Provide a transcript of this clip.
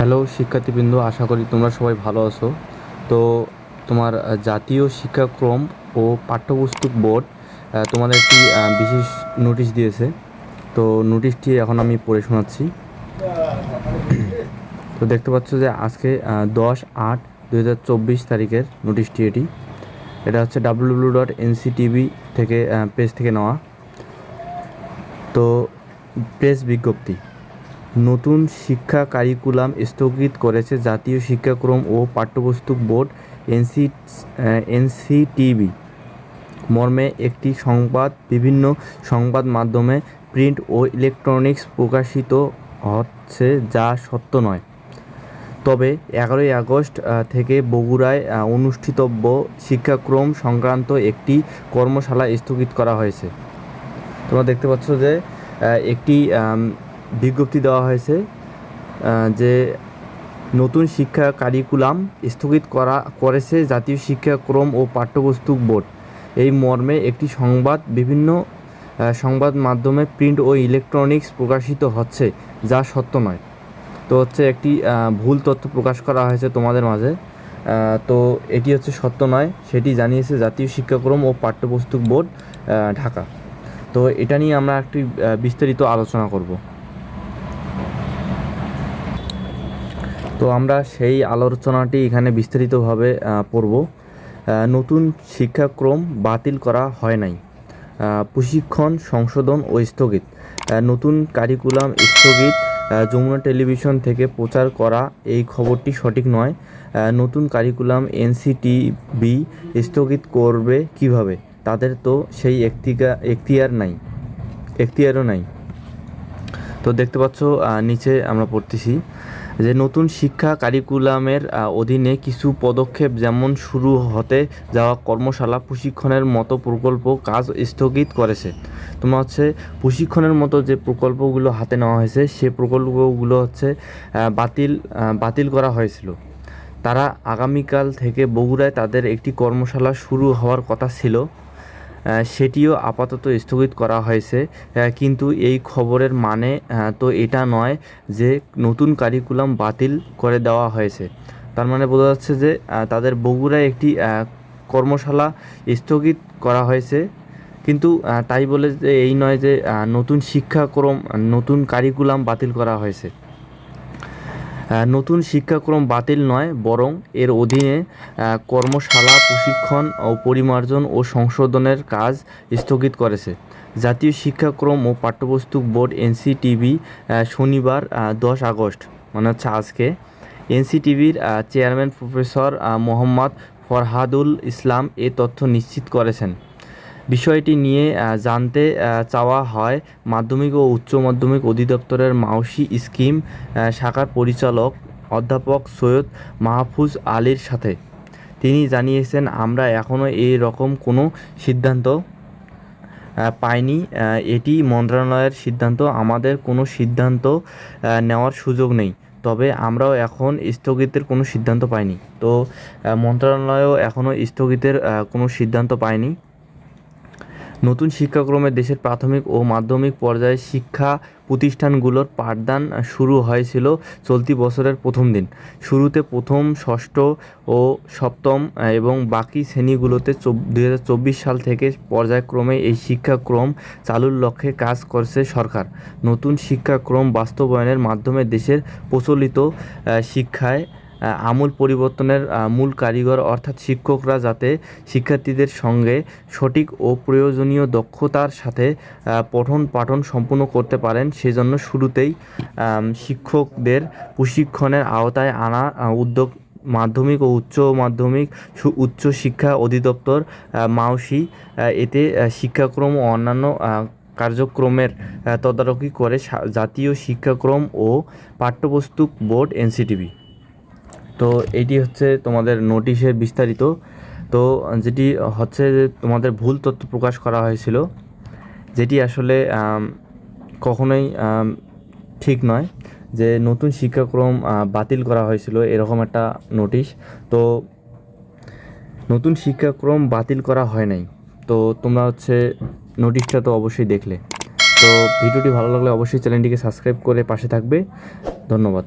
Hello শিক্ষার্থীবৃন্দ, আশা করি তোমরা সবাই ভালো আছো। তো তোমার জাতীয় শিক্ষাক্রম ও পাঠ্যপুস্তক বোর্ড তোমাদের একটি বিশেষ নোটিশ দিয়েছে। তো নোটিশটি এখন আমি পড়ে শোনাচ্ছি। তো দেখতে পাচ্ছ যে আজকে 10/8/2024 তারিখের নোটিশটি এটা হচ্ছে www.nctv থেকে পেজ থেকে নেওয়া। তো প্রেস বিজ্ঞপ্তি: নতুন শিক্ষা কারিকুলাম স্থগিত করেছে জাতীয় শিক্ষাক্রম ও পাঠ্যপুস্তক বোর্ড এনসিটিবি মর্মে একটি সংবাদ বিভিন্ন সংবাদ মাধ্যমে প্রিন্ট ও ইলেকট্রনিক্স প্রকাশিত হচ্ছে, যা সত্য নয়। তবে 11ই আগস্ট থেকে বগুড়ায় অনুষ্ঠিতব্য শিক্ষাক্রম সংক্রান্ত একটি কর্মশালা স্থগিত করা হয়েছে। তোমরা দেখতে পাচ্ছ যে একটি বিজ্ঞপ্তি দেওয়া হয়েছে যে নতুন শিক্ষা কারিকুলাম স্থগিত করেছে জাতীয় শিক্ষাক্রম ও পাঠ্যপুস্তক বোর্ড। এই মর্মে একটি সংবাদ বিভিন্ন সংবাদ মাধ্যমে প্রিন্ট ও ইলেকট্রনিক্স প্রকাশিত হচ্ছে, যা সত্য নয়। তো হচ্ছে একটি ভুল তথ্য প্রকাশ করা হয়েছে তোমাদের মাঝে। তো এটি হচ্ছে সত্য নয়, সেটি জানিয়েছে জাতীয় শিক্ষাক্রম ও পাঠ্যপুস্তক বোর্ড ঢাকা। তো এটা নিয়ে আমরা একটি বিস্তারিত আলোচনা করব। তো আমরা সেই আলোচনাটি এখানে বিস্তারিতভাবে পড়ব। নতুন শিক্ষাক্রম বাতিল করা হয় নাই, প্রশিক্ষণ সংশোধন ও স্থগিত। নতুন কারিকুলাম স্থগিত, যমুনা টেলিভিশন থেকে প্রচার করা এই খবরটি সঠিক নয়। নতুন কারিকুলাম এনসিটিবি স্থগিত করবে কিভাবে? তাদের তো সেই এখতিয়ারও নাই। তো দেখতে পাচ্ছ নিচে আমরা পড়তেছি যে নতুন শিক্ষা কারিকুলামের অধীনে কিছু পদক্ষেপ, যেমন শুরু হতে যাওয়া কর্মশালা, প্রশিক্ষণের মতো প্রকল্প কাজ স্থগিত করেছে। তোমরা হচ্ছে প্রশিক্ষণের মতো যে প্রকল্পগুলো হাতে নেওয়া হয়েছে সে প্রকল্পগুলো হচ্ছে বাতিল করা হয়েছিল। তারা আগামীকাল থেকে বগুড়ায় তাদের একটি কর্মশালা শুরু হওয়ার কথা ছিল, সেটিও আপাতত স্থগিত করা হয়েছে। কিন্তু এই খবরের মানে তো এটা নয় যে নতুন কারিকুলাম বাতিল করে দেওয়া হয়েছে। তার মানে বোঝা যাচ্ছে যে তাদের বগুড়ায় একটি কর্মশালা স্থগিত করা হয়েছে, কিন্তু তাই বলে যে এই নয় যে নতুন কারিকুলাম বাতিল করা হয়েছে। নতুন শিক্ষাক্রম বাতিল নয়, বরং এর অধীনে কর্মশালা, প্রশিক্ষণ ও পরিমার্জন ও সংশোধনের কাজ স্থগিত করেছে জাতীয় শিক্ষাক্রম ও পাঠ্যপুস্তক বোর্ড এনসিটিবি। শনিবার 10 আগস্ট মানে হচ্ছে আজকে এনসিটিভির চেয়ারম্যান প্রফেসর মোহাম্মদ ফরহাদুল ইসলাম এ তথ্য নিশ্চিত করেছেন। বিষয়টি নিয়ে জানতে চাওয়া হয় মাধ্যমিক ও উচ্চ মাধ্যমিক অধিদপ্তরের মাউসী স্কিম শাখার পরিচালক অধ্যাপক সৈয়দ মাহফুজ আলীর সাথে। তিনি জানিয়েছেন, আমরা এখনও এই রকম কোনো সিদ্ধান্ত পাইনি, এটি মন্ত্রণালয়ের সিদ্ধান্ত, আমাদের কোনো সিদ্ধান্ত নেওয়ার সুযোগ নেই। তবে আমরাও এখন স্থগিতের কোনো সিদ্ধান্ত পাইনি। তো মন্ত্রণালয়ও এখনও স্থগিতের কোনো সিদ্ধান্ত পায়নি। নতুন শিক্ষাক্রমে দেশের প্রাথমিক ও মাধ্যমিক পর্যায়ে শিক্ষা প্রতিষ্ঠানগুলোর পাঠদান শুরু হয়েছিল চলতি বছরের প্রথম দিন। শুরুতে প্রথম, ষষ্ঠ ও সপ্তম এবং বাকি শ্রেণীগুলোতে 2024 সাল থেকে পর্যায়ক্রমে এই শিক্ষাক্রম চালুর লক্ষ্যে কাজ করছে সরকার। নতুন শিক্ষাক্রম বাস্তবায়নের মাধ্যমে দেশের প্রচলিত শিক্ষায় আমূল পরিবর্তনের মূল কারিগর অর্থাৎ শিক্ষকরা যাতে শিক্ষার্থীদের সঙ্গে সঠিক ও প্রয়োজনীয় দক্ষতার সাথে পঠন পাঠন সম্পূর্ণ করতে পারেন, সেজন্য শুরুতেই শিক্ষকদের প্রশিক্ষণের আওতায় আনা উদ্যোগ মাধ্যমিক ও উচ্চ শিক্ষা অধিদপ্তর মাউসি। এতে শিক্ষাক্রম ও অন্যান্য কার্যক্রমের তদারকি করে জাতীয় শিক্ষাক্রম ও পাঠ্যপুস্তক বোর্ড এনসিটিবি। তো এটি হচ্ছে তোমাদের নোটিশের বিস্তারিত। তো যেটি হচ্ছে যে তোমাদের ভুল তথ্য প্রকাশ করা হয়েছিল, যেটি আসলে কখনোই ঠিক নয় যে নতুন শিক্ষাক্রম বাতিল করা হয়েছিল এরকম একটা নোটিশ। তো নতুন শিক্ষাক্রম বাতিল করা হয় নাই। তো তোমরা হচ্ছে নোটিশটা তো অবশ্যই দেখলে। তো ভিডিওটি ভালো লাগলে অবশ্যই চ্যানেলটিকে সাবস্ক্রাইব করে পাশে থাকবে। ধন্যবাদ।